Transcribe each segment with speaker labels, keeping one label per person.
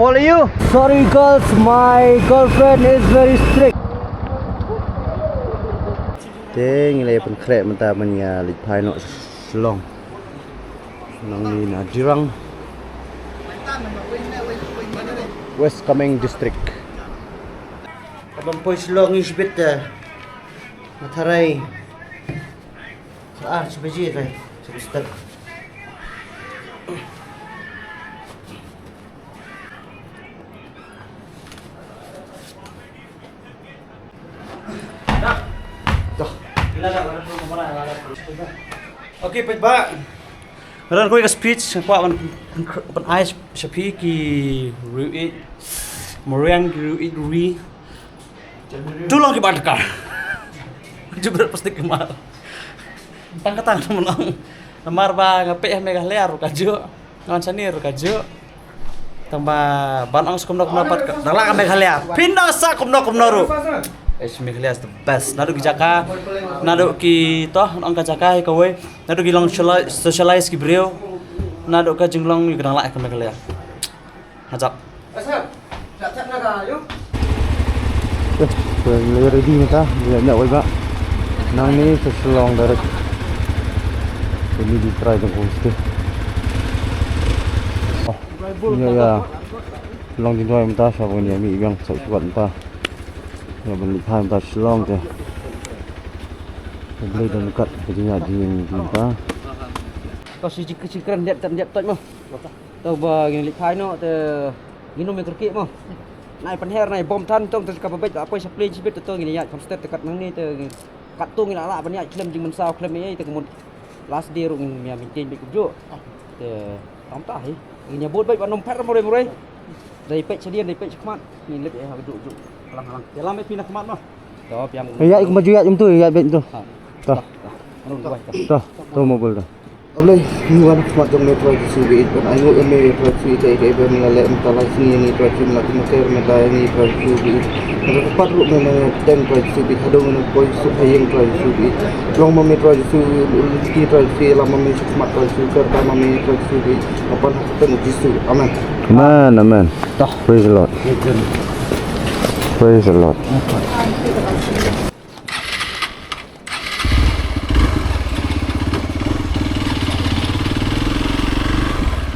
Speaker 1: follow you. Sorry girls, my girlfriend is very strict. Ting le pen krek menta menya lit phai no long. Nang ni na Dirang. West Kameng district. Abang push long is bit matharai. Sebaji tu. Sebab okay, Pak Ba. Ran ko speech pa pan ice sapi ki ruit moriang ruit ri. Tulong ki badkar. Jebret pasti kemal. Pangkatan menang. Namar ba ngape Meghalaya ru kajo. Ngan sani ru kajo. Tambah ban ang skumno dapat dalak Meghalaya. Pindah sa kumno ru. Meghalaya is the best. Naduh ki jaka, naduh ki toh ang ka jaka ka we. Naduh ki long socialize ki brio. Naduh ka jinglong ki kenal ke Meghalaya. Hajap. Asal. Cak na ka yo. Ready nita. Dia wai ba. Nang ni seselong direct. Ini di try the homestay. Oh. Ya. Long di doi mta sa ni mi yang sa kuat mta. Ya beli time ta long je. Beli dan dekat kerja di Kynta. Kau si cikran dia tak mah. Tahu ba gini lipai no te ginum yang terkik mah. Nai penher nai bom tan tong te kapabet apa supply sibet tu gini ya konstet dekat nang ni te kat tu ngila la banyak klem jing mensau klem ye te kemun last day rung mi maintain bik jo. Te tam ta hi. Ini bot baik banom pet murai. Dari pet sedian dari pet khmat ni lep ha duduk. Halang-halang. Dalam itu pindah kemat mah. Toh piang. Ya ikut maju ya jam tu ya bet tu. Toh. Toh. Toh mobil dah. Oleh ni wan kemat jam metro di sini itu. Ayo eme metro sini ke ebe mengalek mentalai sini ni metro sini lagi mesti mengalai ni metro sini. Ada tempat lu mengalai ten metro sini. Ada mengalai poi supaya metro sini. Long metro sini metro sini lama metro kemat metro sini kerja metro sini. Apa nak ketemu jisu. Aman. Aman. Toh. Praise the Lord. Praise the Lord.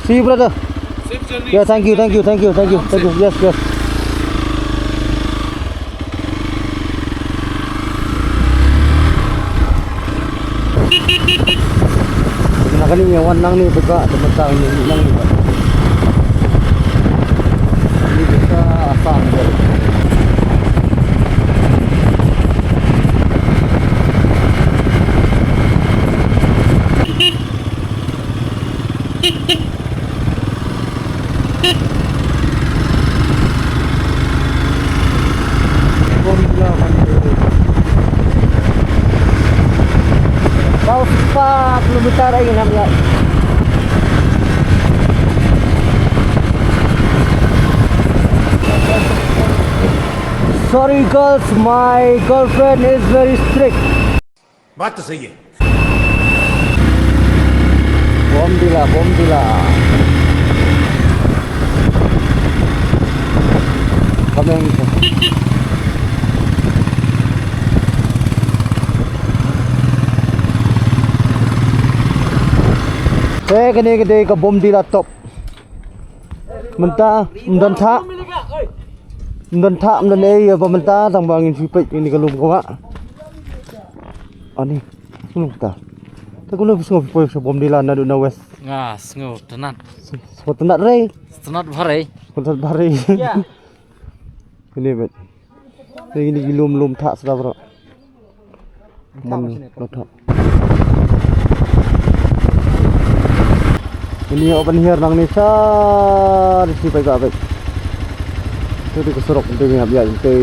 Speaker 1: See you, brother. Safe journey. Yeah, thank you. Yes. Nak ni yang nang ni bergerak teman ni nang ni. Ini kita Assam je. Kau 4 kilometer lagi nak lihat. Sorry girls, my girlfriend is very strict.
Speaker 2: बात तो सही है.
Speaker 1: Bomdila. Kameng. Saya kena kedai ke Bomdila top. Mentah, mendantak. Mendantak ya pemerintah tambangin sipit ini kalau kau mak. Ani, sungguh tak. Tak guna sungguh poin Bomdila Naduh na West.
Speaker 3: Nga, sungguh tenat.
Speaker 1: Sebab tenat rey.
Speaker 3: Tenat barai.
Speaker 1: Tenat barai. Ya. Ini bet. Ini lum tak sedap bro. Lotok. Ini open here nang ni sar si pai ba bet. Tu keserok tu ni habis tu.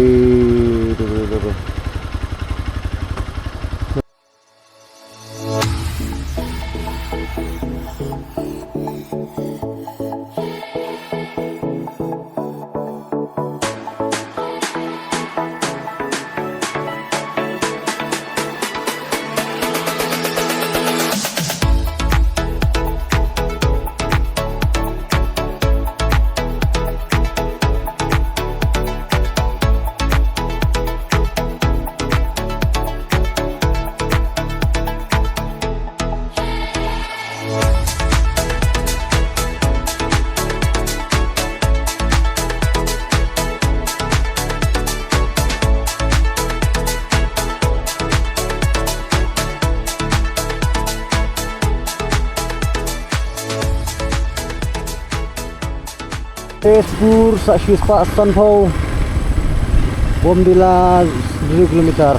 Speaker 1: Tezpur sak shui spak stan phau Bomdila 2 kilometer.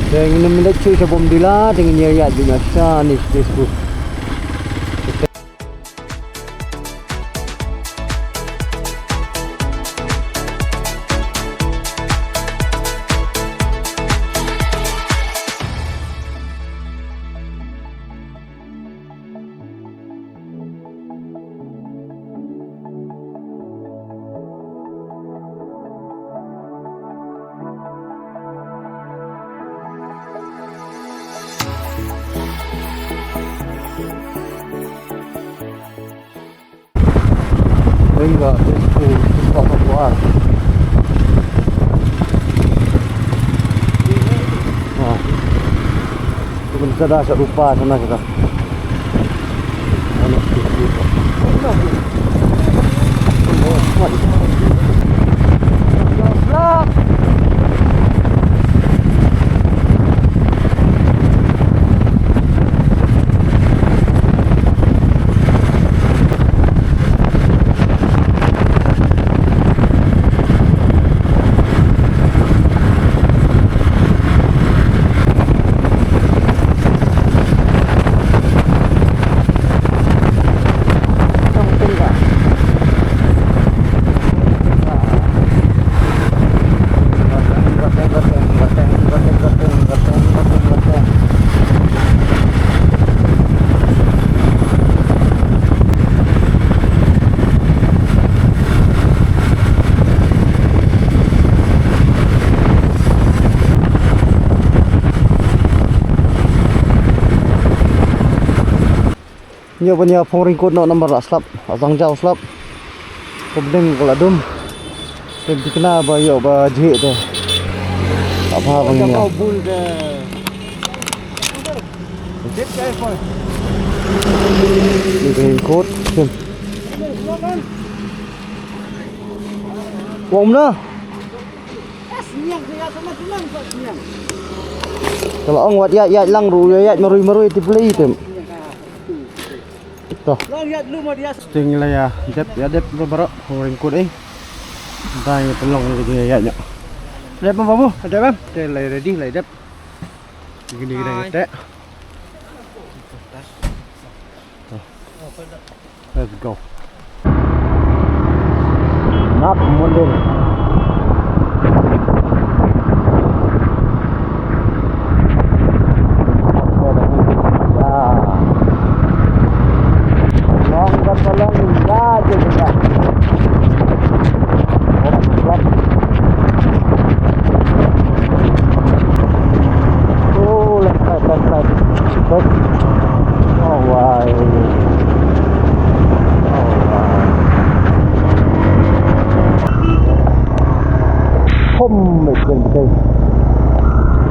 Speaker 1: Dan ini milik cuy Bomdila dengan Niah di scenic Tezpur. Enggak, itu suka keluar. Nah, itu kan sudah serupa sana kita. Anak itu. Stop. Nhiều bên nhà phong ring cốt nọ number là slap, răng dao slap, có bên gọi là đum, bên tí na bà hiệu bà dễ thôi, apa bang nhà. Đi ring cốt xem. Bom nữa. Kalau ông buat ya lang ru ya marui ti beli tu. Tuh. Sting lah ya, dep beberapa orang kod Tanya pelong ni ya. Dep apa? Dep apa? Teh lay ready lay dep. Gini teh. Let's go. Not model.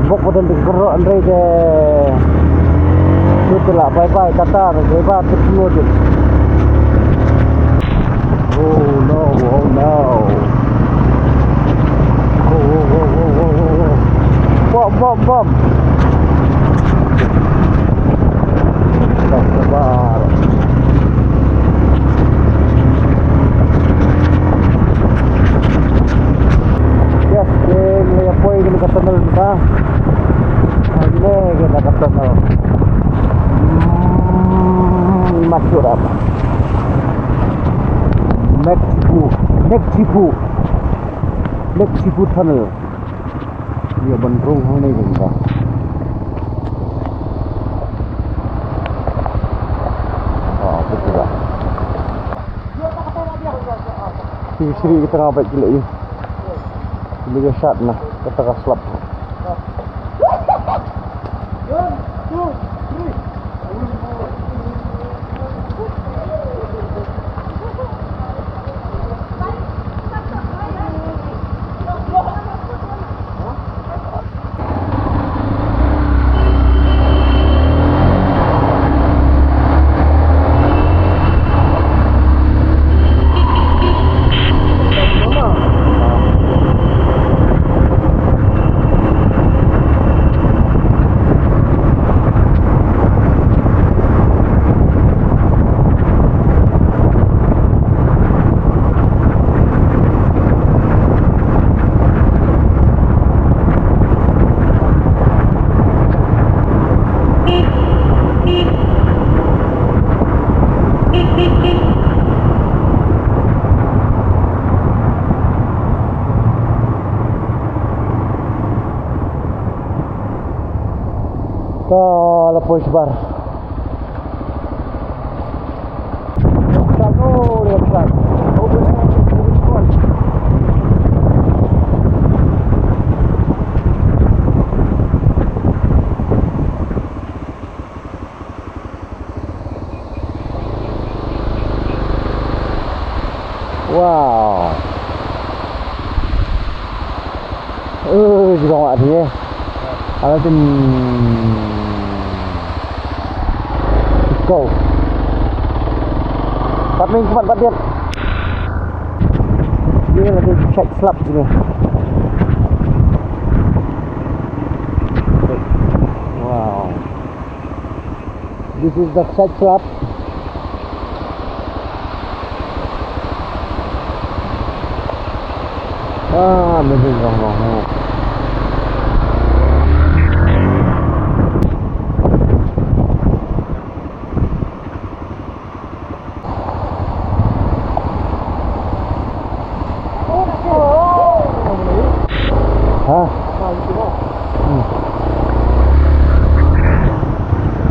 Speaker 1: Bok pada bergerak Andre ke itulah bye-bye Qatar bye-bye semua tu. Oh no. Bom. Sabar. Yes, ini apa yang kita kenal kita. Ini kita kenal. Masuk apa? Mexico tunnel. Dia bandrung ni kita. Betul tak? Siri kita ngapain gila ni? Bila shot nah, kita kaslap. Kalau pois bar. Oh, lihat besar. Wow. Juga awak dia. Kalau tu go. Tapi cepat dia. Dia lagi check slap ni. Wow. This is the check slap. Maybe wrong.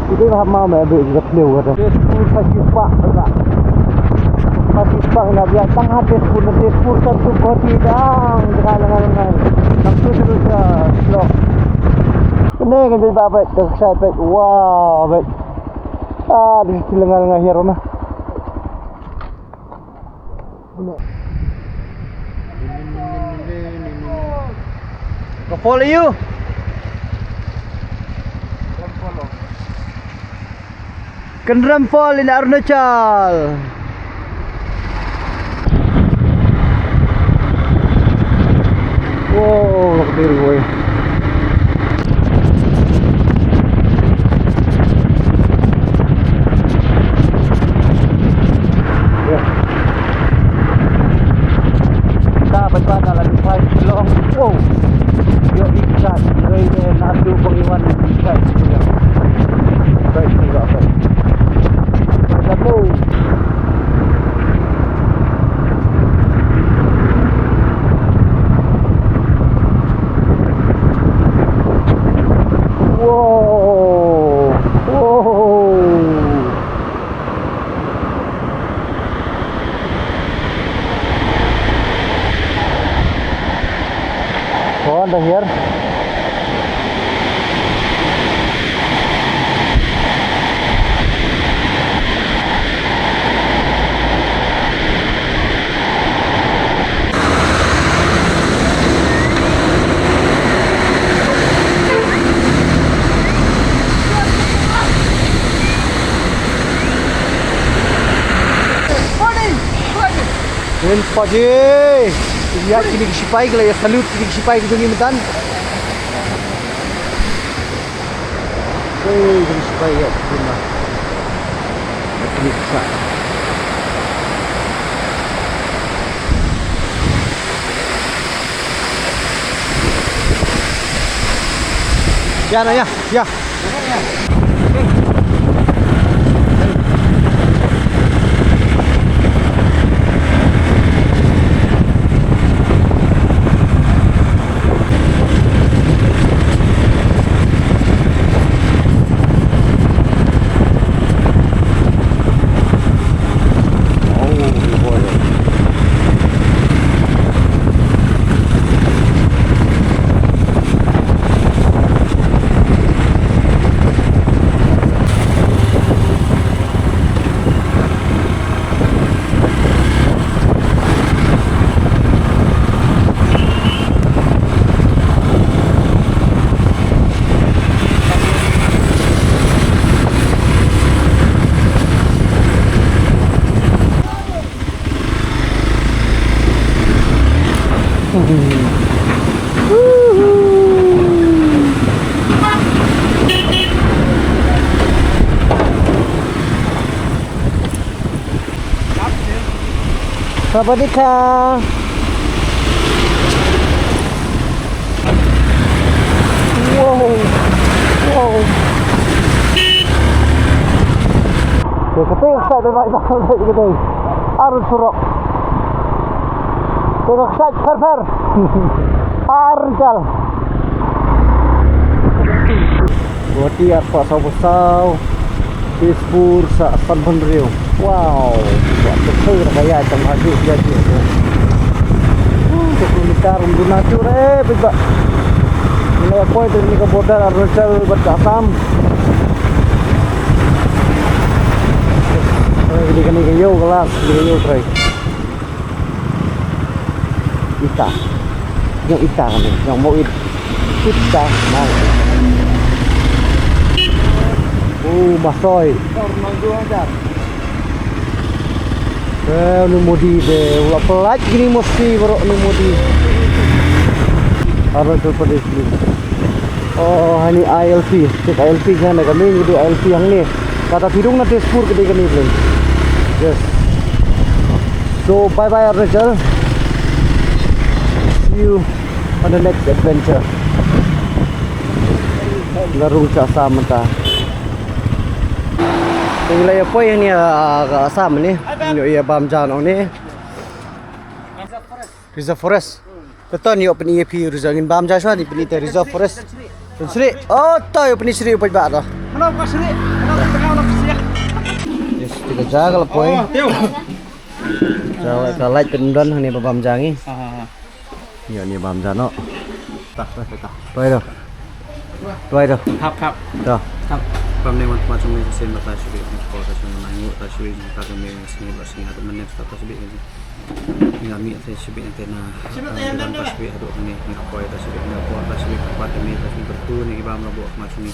Speaker 1: Itu lah mau ambil video kata. Tezpur pasti pak tak. Pasti pak nak biar tengah Tezpur satu koti dah dengan. Langsung terus slok. Ini kan jadi apa? Tersayat. Wow, baik. Di lengah hero mah. Go follow you. Kynta Fall in Arunachal. Wow, biru boy. Kita berada lagi 5 kilo. Wow. Yo ikat, dari Naduh pengiwan ikat juga. Baik juga baik. Satu. Wow. Oh, under here. Then pagi, lihat kini sipai ke lah ya, salut kini sipai ke jungi medan. Kini sipai ya, kena. Kini besar. Ya, Niah, ya. Sawadika. Wow. Ketika saya bermain bola gitu, arus surok. Ketika saya fer. Arunachal. Mati at pa sao Tezpur sa Assam Rio. Wow, buat betul kaya macam habis dia tu. 20 meter untuk natur beba. Nilai apa itu ni ke border Arunachal Pradesh Assam. Ini kan ni yo kelas, ni yo try. Ita. Yang ita kan ni, yang mau ita mau. Masoy. Naduh aja. Ni modi deh. Ulah pelat gini mesti baru ni modi. Arunachal Pradesh ni. Oh, ini ILP. Cek ILP kan kami ni ILP yang ni. Kata Dirang na Tezpur kedai kami pun. Yes. So bye bye Arunachal. See you on the next adventure. Larung sa Assam ta. Wilayah apa yang ni ke Assam ni? Ni Bomdila ni. Reserve Forest. Betul ni open EAP reserve ni Bomdila ni ni reserve forest. Sri. Oh, tahu open Sri apa bah tu?
Speaker 4: Mana kau Sri? Mana tengah nak siap?
Speaker 1: Yes, kita jaga lah poin. Jaga ke light pendon ni Bomdila ni. Ni Bomdila no. Tak. Tuai dah. Kap. Dah.
Speaker 4: Kap. Pemneman macam ni sen bata sibik ko ta sung nangu ta sibik ta kami sini basing atau menek ta sibik ni. Ngami ta sibik nanti na. Dan ta sibik adu ni apa ta sibik ni apa ta sibik apa ni ta sibik bertu ni ibam labo macam ni.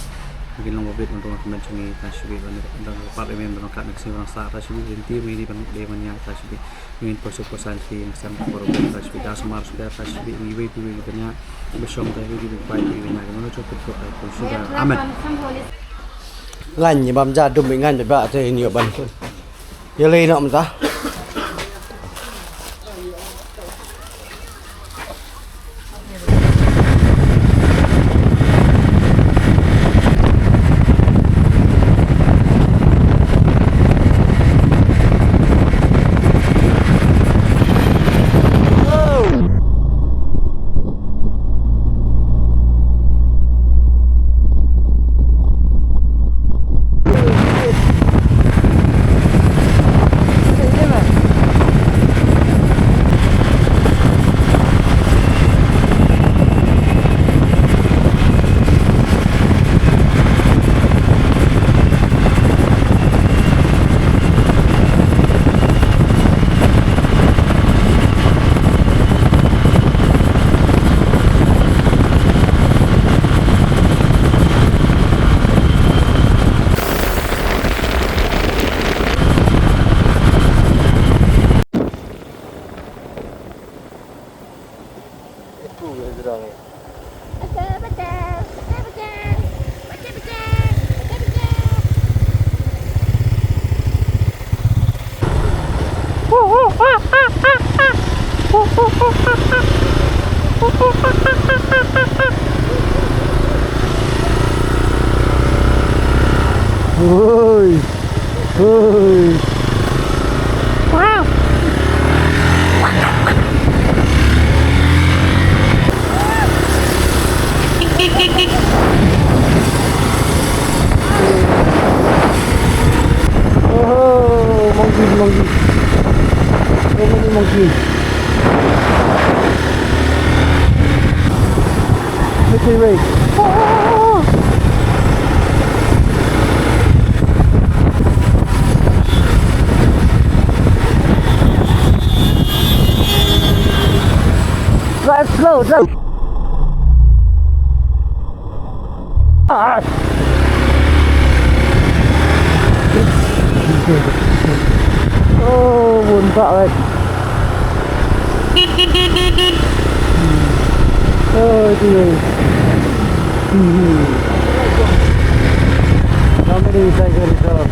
Speaker 4: Mungkin long bobit untuk macam ni ta sibik ni dan part member nak nak sini sa ta sibik inti ni ban de manya ta sibik ingin posan si sam for ta sibik das mar sudah ta sibik ni we tu ni banyak besom ta ni baik ni banyak mana cukup ko sudah aman.
Speaker 1: Lành như băm ra đùm mình ăn được bạ thì nhiều bần giờ lấy nọ mà ta Ôi. Wow. Oh, monkey. So many monkeys. Look at Ray. Oh. Drive slow. Ah. Oh, buồn vợ rồi. Ôi trời. How many seconds are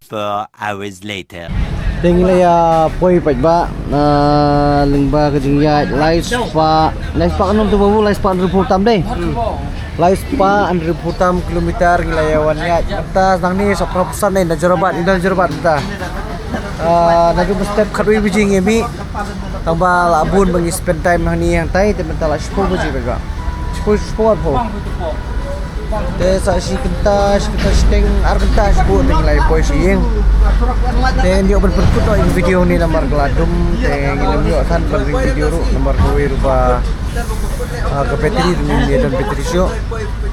Speaker 5: 4 hours later.
Speaker 1: Ting laya poi paj ba lengba ke jing ya lai spa kan tu babu lai spa 100 deh. Lai spa 100 kilometer ngelayawan ya. Kita nang ni sok pesan ni Najurobat kita. Naduh step kharui bijing emi tambah labun bagi spend time hani yang tai temental 10 biji bega. 10 po. Te sa si Kynta steng arbita sebut ting lai poi siing. Te ndio berperkut no ing video ni nomor geladum te ngilem yo san bagi video ru nomor kowe rupa ke petri ni dan petri syo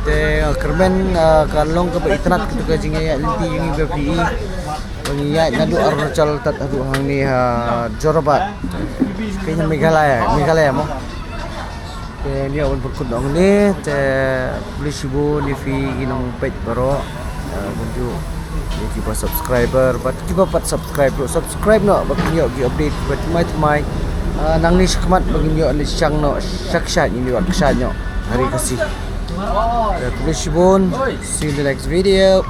Speaker 1: te kermen kalong ke itnat ke ke jing ya linti ini bpi bagi ya Naduh Arunachal tat adu hang ni Jorobat kayaknya Meghalaya mo te dia pun berkut dong ni te beli sibu ni fi ginong page baro kunju ni kiba subscriber but kiba pat subscribe no bagi yo gi update but mai nang ni skmat bagi yo ni chang no sakshat ni wat ksat no hari kasih beli sibun see you in the next video.